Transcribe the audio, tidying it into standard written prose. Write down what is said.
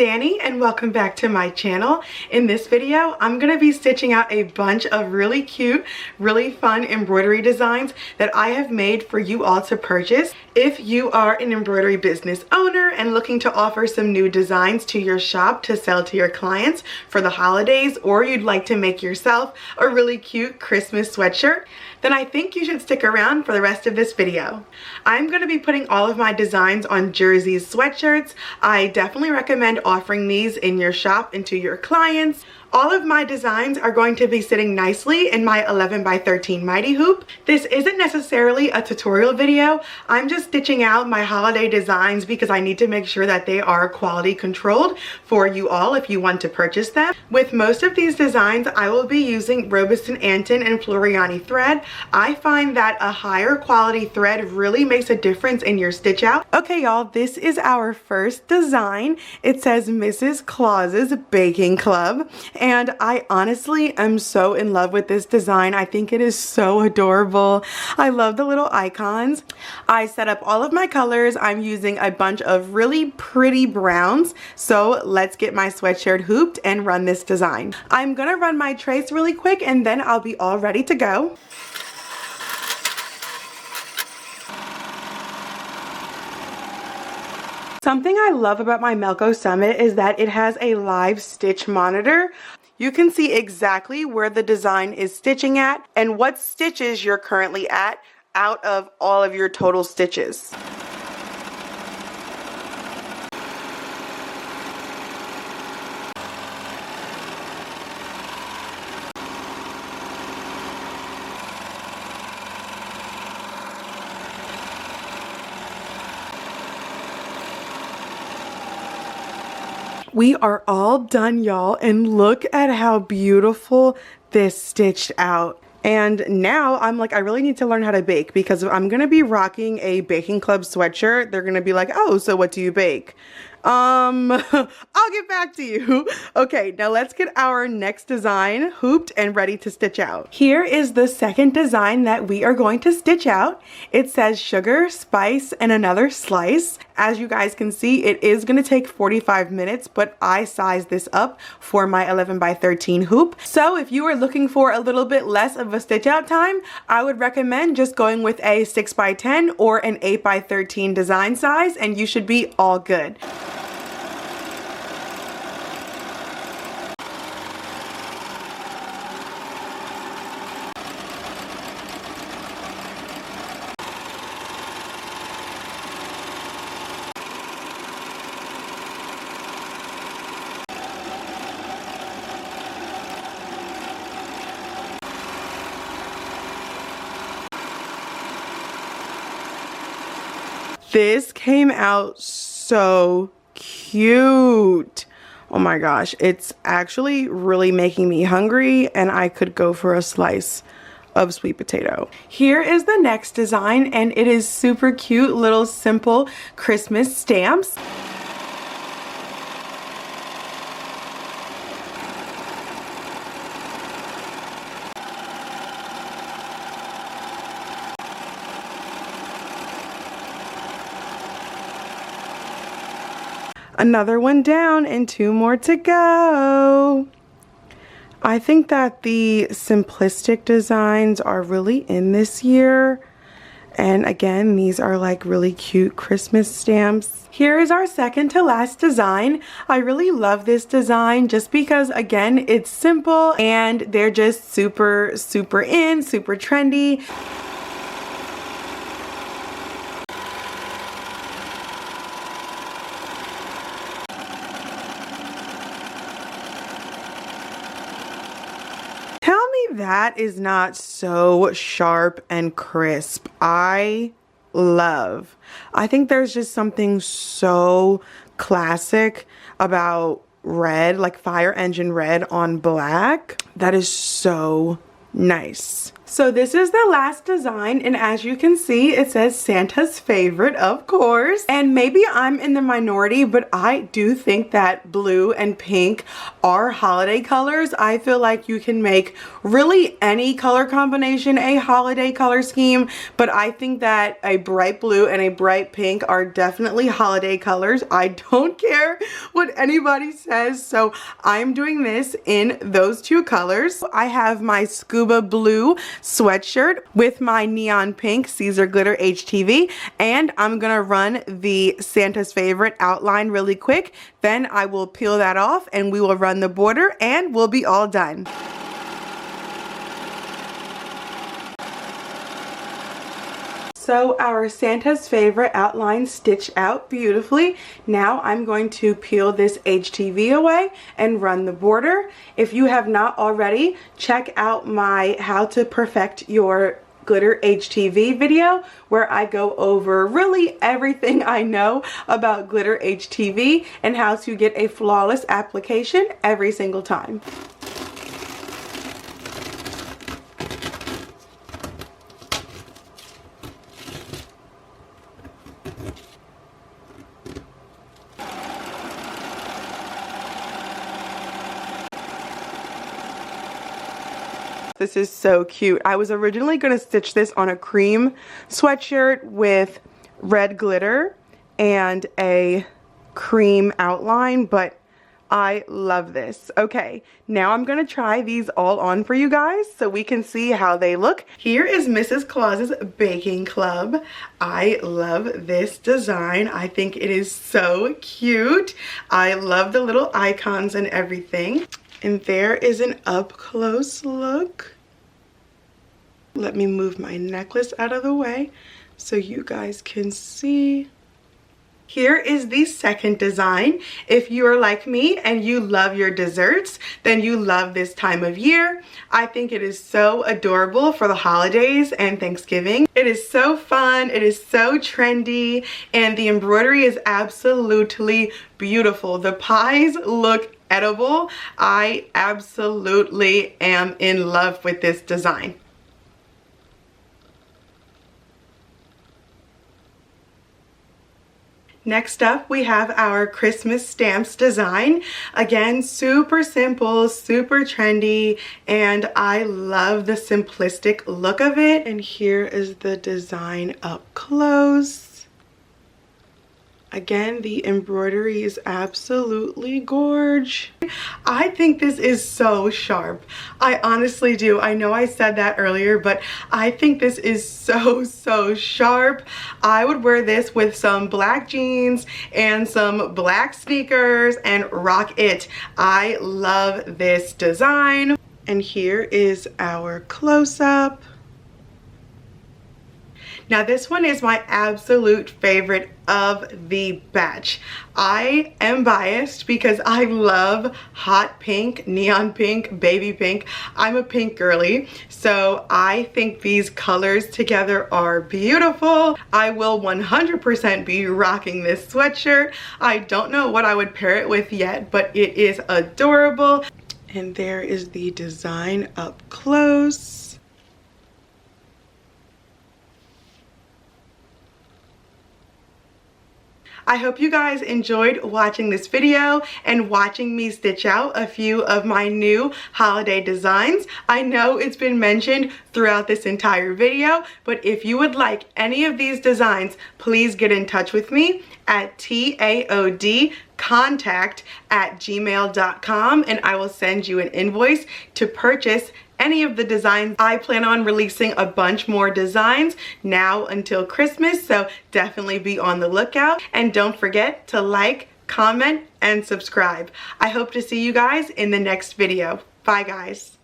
Dani and welcome back to my channel. In this video, I'm going to be stitching out a bunch of really cute, really fun embroidery designs that I have made for you all to purchase. If you are an embroidery business owner and looking to offer some new designs to your shop to sell to your clients for the holidays, or you'd like to make yourself a really cute Christmas sweatshirt, then I think you should stick around for the rest of this video. I'm going to be putting all of my designs on jerseys, sweatshirts. I definitely recommend offering these in your shop and to your clients. All of my designs are going to be sitting nicely in my 11 by 13 Mighty Hoop. This isn't necessarily a tutorial video. I'm just stitching out my holiday designs because I need to make sure that they are quality controlled for you all if you want to purchase them. With most of these designs, I will be using Robeston Anton and Floriani thread. I find that a higher quality thread really makes a difference in your stitch out. Okay, y'all, this is our first design. It says Mrs. Claus's Baking Club. And I honestly am so in love with this design. I think it is so adorable. I love the little icons. I set up all of my colors. I'm using a bunch of really pretty browns. So let's get my sweatshirt hooped and run this design. I'm gonna run my trace really quick and then I'll be all ready to go. Something I love about my Melco Summit is that it has a live stitch monitor. You can see exactly where the design is stitching at and what stitches you're currently at out of all of your total stitches. We are all done, y'all, and look at how beautiful this stitched out. And now I'm like, I really need to learn how to bake because I'm gonna be rocking a baking club sweatshirt. They're gonna be like, oh, so what do you bake? I'll get back to you. Okay, now let's get our next design hooped and ready to stitch out. Here is the second design that we are going to stitch out. It says sugar, spice, and another slice. As you guys can see, it is going to take 45 minutes, but I sized this up for my 11 by 13 hoop. So if you are looking for a little bit less of a stitch out time, I would recommend just going with a 6 by 10 or an 8 by 13 design size, and you should be all good. This came out so cute. Oh my gosh, it's actually really making me hungry and I could go for a slice of sweet potato. Here is the next design and it is super cute, little simple Christmas stamps. Another one down and 2 more to go. I think that the simplistic designs are really in this year. And again, these are like really cute Christmas stamps. Here is our second to last design. I really love this design just because, again, it's simple and they're just super trendy. That is not so sharp and crisp. I think there's just something so classic about red, like fire engine red on black. That is so nice. So this is the last design, and as you can see, it says Santa's favorite, of course. And maybe I'm in the minority, but I do think that blue and pink are holiday colors. I feel like you can make really any color combination a holiday color scheme, but I think that a bright blue and a bright pink are definitely holiday colors. I don't care what anybody says, so I'm doing this in those two colors. I have my scuba blue sweatshirt with my neon pink Caesar glitter HTV, and I'm gonna run the Santa's favorite outline really quick. Then I will peel that off and we will run the border and we'll be all done. So our Santa's favorite outline stitched out beautifully. Now I'm going to peel this HTV away and run the border. If you have not already, check out my How to Perfect Your Glitter HTV video where I go over really everything I know about glitter HTV and how to get a flawless application every single time. This is so cute. I was originally going to stitch this on a cream sweatshirt with red glitter and a cream outline, but I love this. Okay, now I'm going to try these all on for you guys so we can see how they look. Here is Mrs. Claus's Baking Club. I love this design. I think it is so cute. I love the little icons and everything. And there is an up close look. Let me move my necklace out of the way so you guys can see. Here is the second design. If you are like me and you love your desserts, then you love this time of year. I think it is so adorable for the holidays and Thanksgiving. It is so fun, it is so trendy, and the embroidery is absolutely beautiful. The pies look edible. I absolutely am in love with this design. Next up, we have our Christmas stamps design. Again, super simple, super trendy, and I love the simplistic look of it. And here is the design up close. Again, the embroidery is absolutely gorge. I think this is so sharp. I honestly do. I know I said that earlier, but I think this is so sharp. I would wear this with some black jeans and some black sneakers and rock it. I love this design. And here is our close-up. Now this one is my absolute favorite of the batch. I am biased because I love hot pink, neon pink, baby pink. I'm a pink girly, so I think these colors together are beautiful. I will 100% be rocking this sweatshirt. I don't know what I would pair it with yet, but it is adorable. And there is the design up close. I hope you guys enjoyed watching this video and watching me stitch out a few of my new holiday designs. I know it's been mentioned throughout this entire video, but if you would like any of these designs, please get in touch with me at taodcontact@gmail.com and I will send you an invoice to purchase any of the designs. I plan on releasing a bunch more designs now until Christmas, so definitely be on the lookout. And don't forget to like, comment, and subscribe. I hope to see you guys in the next video. Bye, guys.